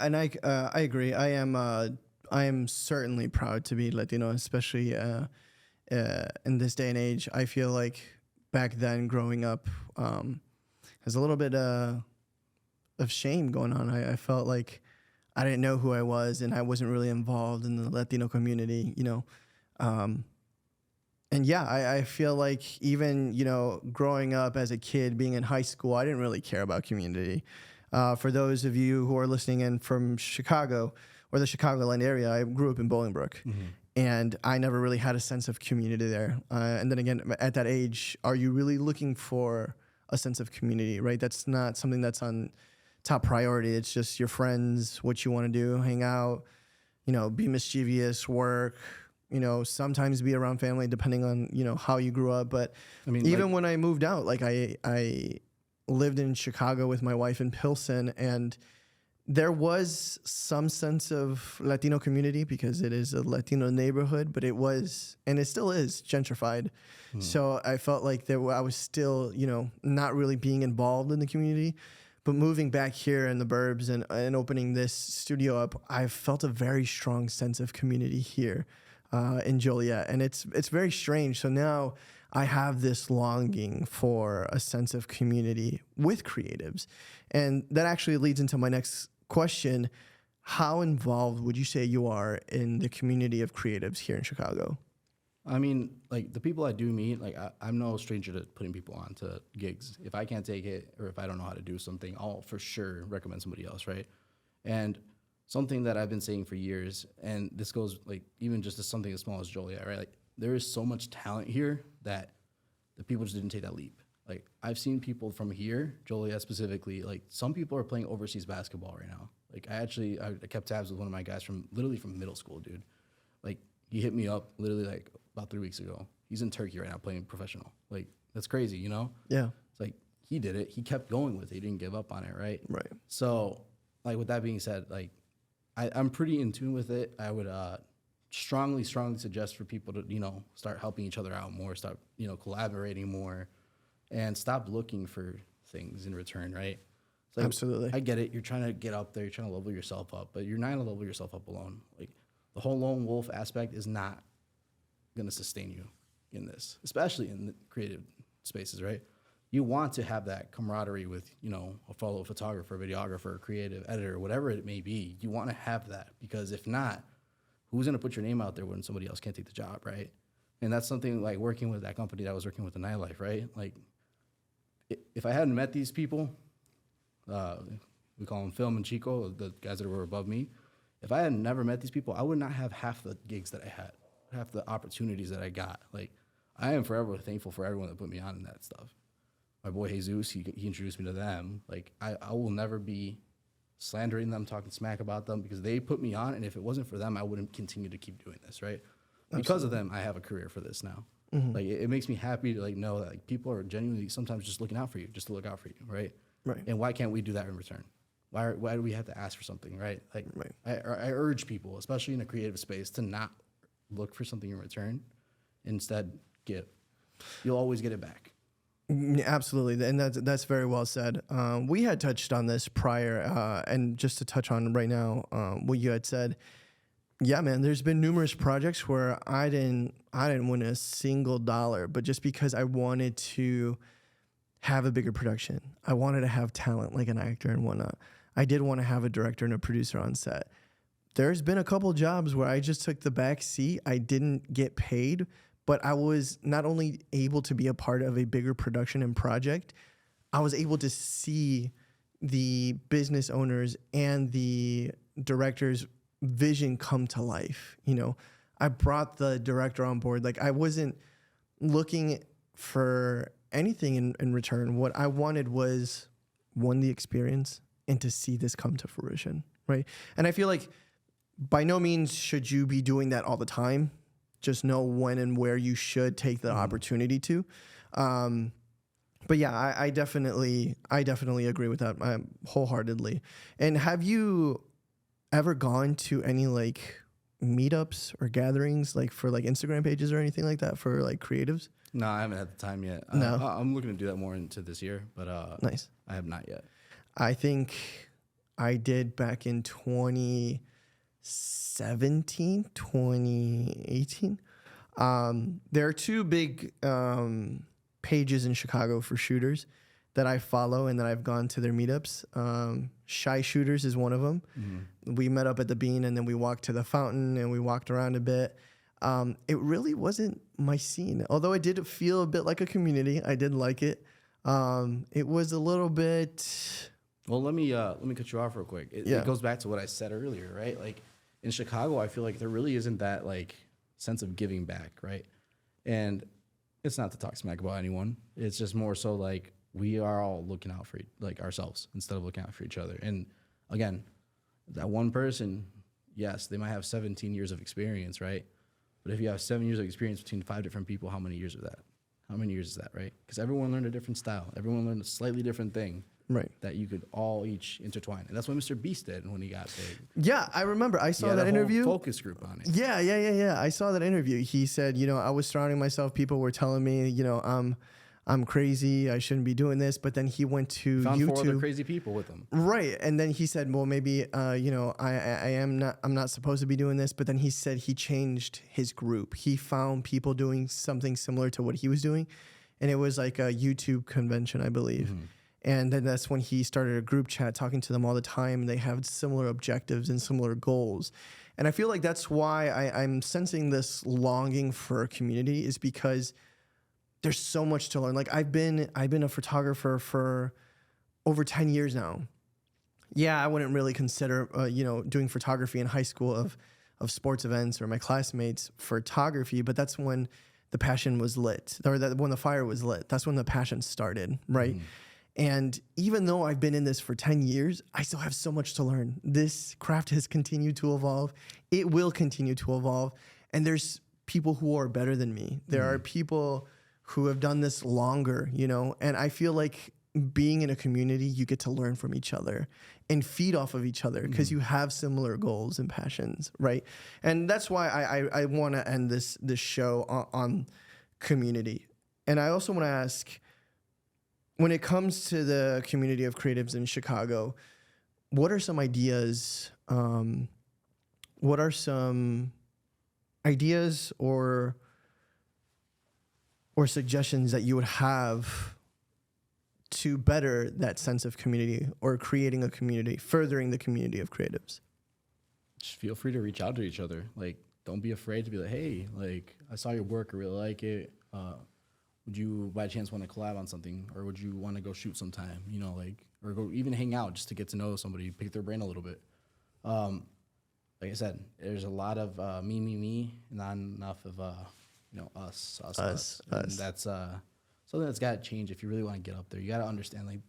B: I agree. I am certainly proud to be Latino, especially in this day and age. I feel like back then, growing up, has a little bit of shame going on. I felt like I didn't know who I was, and I wasn't really involved in the Latino community, And yeah, I feel like even, growing up as a kid, being in high school, I didn't really care about community. For those of you who are listening in from Chicago or the Chicagoland area, I grew up in Bolingbrook. Mm-hmm. And I never really had a sense of community there. And then again, at that age, are you really looking for a sense of community, right? That's not something that's on top priority. It's just your friends, what you want to do, hang out, be mischievous, work, sometimes be around family depending on, how you grew up. But I mean, even when I moved out, like I lived in Chicago with my wife in Pilsen, and there was some sense of Latino community because it is a Latino neighborhood, but it was, and it still is, gentrified. So I felt like I was still, not really being involved in the community. But moving back here in the burbs and opening this studio up, I felt a very strong sense of community here in Joliet. And it's very strange. So now I have this longing for a sense of community with creatives. And that actually leads into my next question. how involved would you say you are in the community of creatives here in Chicago?
A: I mean, like the people I do meet, like I'm no stranger to putting people on to gigs. If I can't take it or if I don't know how to do something, I'll for sure recommend somebody else, right? And something that I've been saying for years, and this goes like even just to something as small as Joliet, right? Like there is so much talent here that the people just didn't take that leap. Like I've seen people from here, Joliet specifically, like some people are playing overseas basketball right now. Like I kept tabs with one of my guys from literally from middle school, dude. Like he hit me up literally like about 3 weeks ago. He's in Turkey right now playing professional. Like that's crazy, you know?
B: Yeah.
A: It's like he did it. He kept going with it. He didn't give up on it, right?
B: Right.
A: So like with that being said, like I'm pretty in tune with it. I would strongly suggest for people to, you know, start helping each other out more, start, you know, collaborating more and stop looking for things in return, right? Like,
B: absolutely.
A: I get it. You're trying to get up there. You're trying to level yourself up, but you're not going to level yourself up alone. Like the whole lone wolf aspect is not going to sustain you in this, especially in the creative spaces, right? You want to have that camaraderie with, you know, a fellow photographer, videographer, creative editor, whatever it may be. You want to have that because if not, who's going to put your name out there when somebody else can't take the job, right? And that's something like working with that company that I was working with the nightlife, right? Like if I hadn't met these people, we call them Film and Chico, the guys that were above me. If I had never met these people, I would not have half the gigs that I had, half the opportunities that I got. Like I am forever thankful for everyone that put me on in that stuff. My boy Jesus, he introduced me to them. Like I will never be slandering them, talking smack about them because they put me on. And if it wasn't for them, I wouldn't continue to keep doing this, right? Absolutely. Because of them, I have a career for this now. Mm-hmm. Like it makes me happy to like know that like people are genuinely sometimes just looking out for you, just to look out for you, right?
B: Right.
A: And why can't we do that in return? Why do we have to ask for something, right? Like
B: right.
A: I urge people, especially in a creative space, to not look for something in return. Instead, give. You'll always get it back.
B: Absolutely, and that's very well said. We had touched on this prior, and just to touch on right now, what you had said. Yeah, man. There's been numerous projects where I didn't win a single dollar, but just because I wanted to have a bigger production, I wanted to have talent like an actor and whatnot. I did want to have a director and a producer on set. There's been a couple jobs where I just took the back seat. I didn't get paid, but I was not only able to be a part of a bigger production and project, I was able to see the business owners and the directors' vision come to life. You know, I brought the director on board. Like I wasn't looking for anything in return. What I wanted was the experience and to see this come to fruition, right? And I feel like by no means should you be doing that all the time. Just know when and where you should take the opportunity to. But yeah, I definitely agree with that wholeheartedly. And have you ever gone to any like meetups or gatherings like for like Instagram pages or anything like that for like creatives?
A: No, I haven't had the time yet.
B: No.
A: I'm looking to do that more into this year, but
B: nice.
A: I have not yet.
B: I think I did back in 2017, 2018. There are two big pages in Chicago for shooters that I follow and that I've gone to their meetups. Shy Shooters is one of them. Mm-hmm. We met up at the Bean and then we walked to the fountain and we walked around a bit. It really wasn't my scene, although it did feel a bit like a community. I did like it. It was a little bit.
A: Well, let me cut you off real quick. It goes back to what I said earlier, right? Like in Chicago, I feel like there really isn't that like sense of giving back, right? And it's not to talk smack about anyone. It's just more so like we are all looking out for like ourselves instead of looking out for each other. And again, that one person, yes, they might have 17 years of experience, right? But if you have 7 years of experience between 5 different people, how many years is that? How many years is that, right? Because everyone learned a different style. Everyone learned a slightly different thing. Right. That you could all each intertwine. And that's what Mr. Beast did when he got big.
B: Yeah, I remember. I saw that interview.
A: Focus group on it.
B: Yeah. I saw that interview. He said, you know, I was surrounding myself. People were telling me, you know, I'm crazy. I shouldn't be doing this. But then he went to
A: Found
B: YouTube.
A: 4 other crazy people with him.
B: Right. And then he said, well, maybe, you know, I'm not supposed to be doing this. But then he said he changed his group. He found people doing something similar to what he was doing. And it was like a YouTube convention, I believe. Mm-hmm. And then that's when he started a group chat talking to them all the time. They have similar objectives and similar goals. And I feel like that's why I'm sensing this longing for a community, is because there's so much to learn. Like I've been a photographer for over 10 years now. Yeah, I wouldn't really consider, doing photography in high school of sports events or my classmates' photography, but that's when the passion was lit, or when the fire was lit. That's when the passion started, right? And even though I've been in this for 10 years, I still have so much to learn. This craft has continued to evolve. It will continue to evolve. And there's people who are better than me. There are people who have done this longer, and I feel like being in a community, you get to learn from each other and feed off of each other because you have similar goals and passions, right? And that's why I want to end this show on community. And I also want to ask, when it comes to the community of creatives in Chicago, what are some ideas? What are some ideas or suggestions that you would have to better that sense of community, or creating a community, furthering the community of creatives?
A: Just feel free to reach out to each other. Like, don't be afraid to be like, hey, like, I saw your work, I really like it. Would you by chance want to collab on something, or would you want to go shoot sometime? Or go even hang out just to get to know somebody, pick their brain a little bit. Like I said, there's a lot of me, not enough of us. And that's something that's got to change if you really want to get up there. You got to understand, like,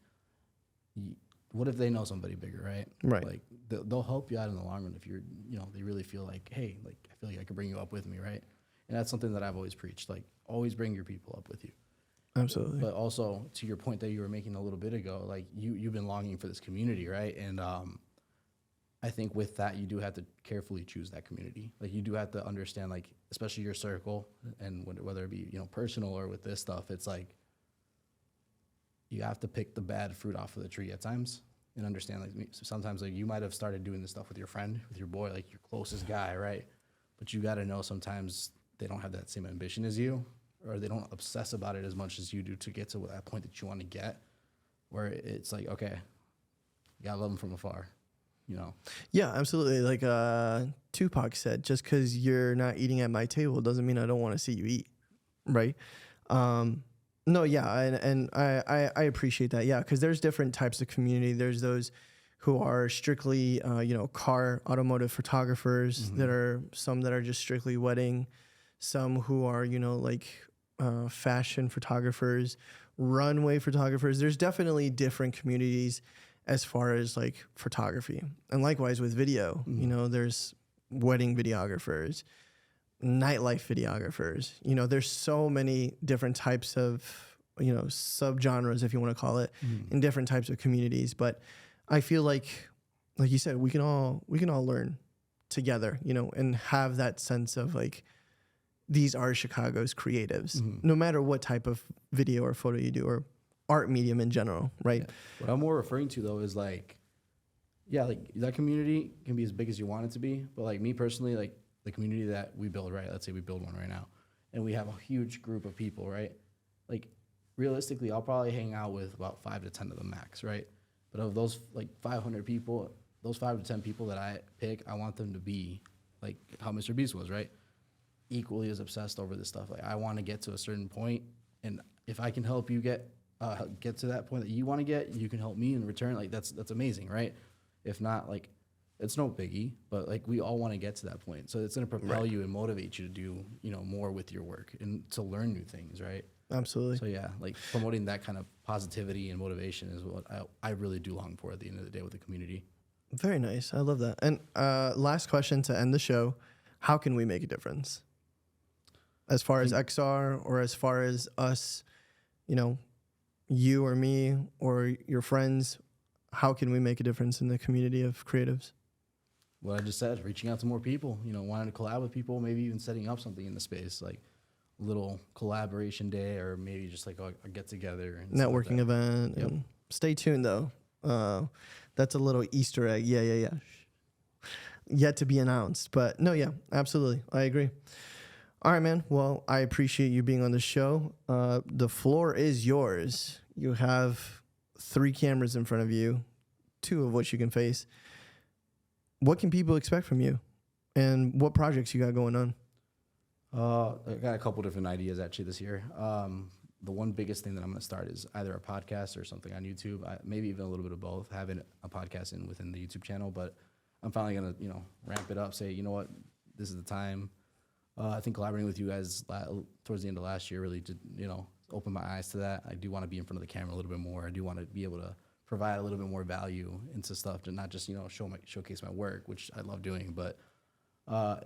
A: what if they know somebody bigger, right?
B: Right.
A: Like, they'll help you out in the long run if you're, they really feel like, hey, like, I feel like I could bring you up with me, right? And that's something that I've always preached, like, always bring your people up with you.
B: Absolutely.
A: But also, to your point that you were making a little bit ago, like, you've been longing for this community, right? And I think with that, you do have to carefully choose that community. Like, you do have to understand, like, especially your circle, and whether it be, personal or with this stuff, it's like, you have to pick the bad fruit off of the tree at times and understand, like, sometimes, like, you might have started doing this stuff with your friend, with your boy, like, your closest guy, right? But you got to know sometimes they don't have that same ambition as you, or they don't obsess about it as much as you do to get to that point that you want to get, where it's like, okay, you got to love them from afar.
B: Yeah, absolutely. Like Tupac said, just because you're not eating at my table doesn't mean I don't want to see you eat, right? No, yeah, and I appreciate that. Yeah, because there's different types of community. There's those who are strictly, automotive photographers. That are some that are just strictly wedding. Some who are, fashion photographers, runway photographers. There's definitely different communities as far as like photography. And likewise with video, there's wedding videographers, nightlife videographers. There's so many different types of, subgenres, if you want to call it, in different types of communities. But I feel like you said, we can all learn together, and have that sense of like, these are Chicago's creatives, no matter what type of video or photo you do, or art medium in general, right?
A: Yeah. What I'm more referring to, though, is like, yeah, like, that community can be as big as you want it to be, but like, me personally, like, the community that we build, right? Let's say we build one right now, and we have a huge group of people, right? Like, realistically, I'll probably hang out with about 5 to 10 of the max, right? But of those, like, 500 people, those 5 to 10 people that I pick, I want them to be like how Mr. Beast was, right? Equally as obsessed over this stuff. Like, I want to get to a certain point, and if I can help you get to that point that you want to get, you can help me in return. Like, that's amazing, right? If not, like, it's no biggie, but like, we all want to get to that point. So it's going to propel you and motivate you to do, more with your work and to learn new things, right?
B: Absolutely.
A: So yeah, like, promoting that kind of positivity and motivation is what I really do long for at the end of the day with the community.
B: Very nice. I love that. And last question to end the show: how can we make a difference? As far as XR, or as far as us, you or me or your friends, how can we make a difference in the community of creatives?
A: What I just said, reaching out to more people, wanting to collab with people, maybe even setting up something in the space, like a little collaboration day, or maybe just like a get together.
B: Networking event. Yep. And stay tuned, though. That's a little Easter egg. Yeah. Yet to be announced. But no, yeah, absolutely. I agree. All right, man. Well, I appreciate you being on the show. The floor is yours. You have 3 cameras in front of you, 2 of which you can face. What can people expect from you, and what projects you got going on?
A: I got a couple different ideas actually this year. The one biggest thing that I'm going to start is either a podcast or something on YouTube. Maybe even a little bit of both. Having a podcast within the YouTube channel, but I'm finally going to ramp it up. Say, you know what, this is the time. I think collaborating with you guys towards the end of last year really did open my eyes to that. I do want to be in front of the camera a little bit more. I do want to be able to provide a little bit more value into stuff, to not just showcase my work, which I love doing, but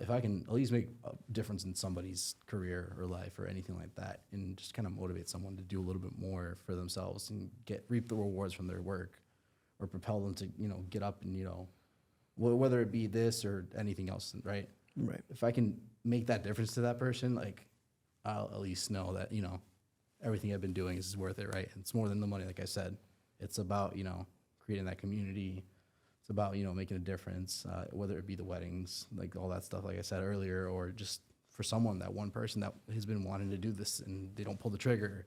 A: if I can at least make a difference in somebody's career or life or anything like that, and just kind of motivate someone to do a little bit more for themselves and reap the rewards from their work, or propel them to get up and whether it be this or anything else, right?
B: Right.
A: If I can make that difference to that person, like, I'll at least know that everything I've been doing is worth it, right? It's more than the money, like I said. It's about creating that community. It's about making a difference, whether it be the weddings, like all that stuff, like I said earlier, or just for someone, that one person that has been wanting to do this and they don't pull the trigger.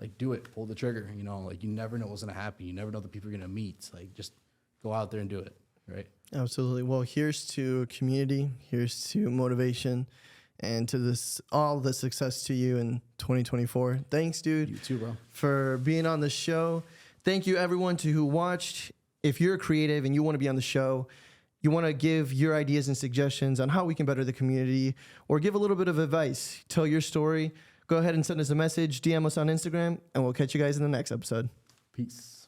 A: Like, do it, pull the trigger. Like, you never know what's gonna happen. You never know the people you're gonna meet. Like, just go out there and do it, right?
B: Absolutely. Well, here's to community. Here's to motivation, and to all the success to you in 2024. Thanks, dude.
A: You too, bro.
B: For being on the show. Thank you, everyone, who watched. If you're creative and you want to be on the show, you want to give your ideas and suggestions on how we can better the community, or give a little bit of advice, tell your story, go ahead and send us a message, DM us on Instagram, and we'll catch you guys in the next episode.
A: Peace.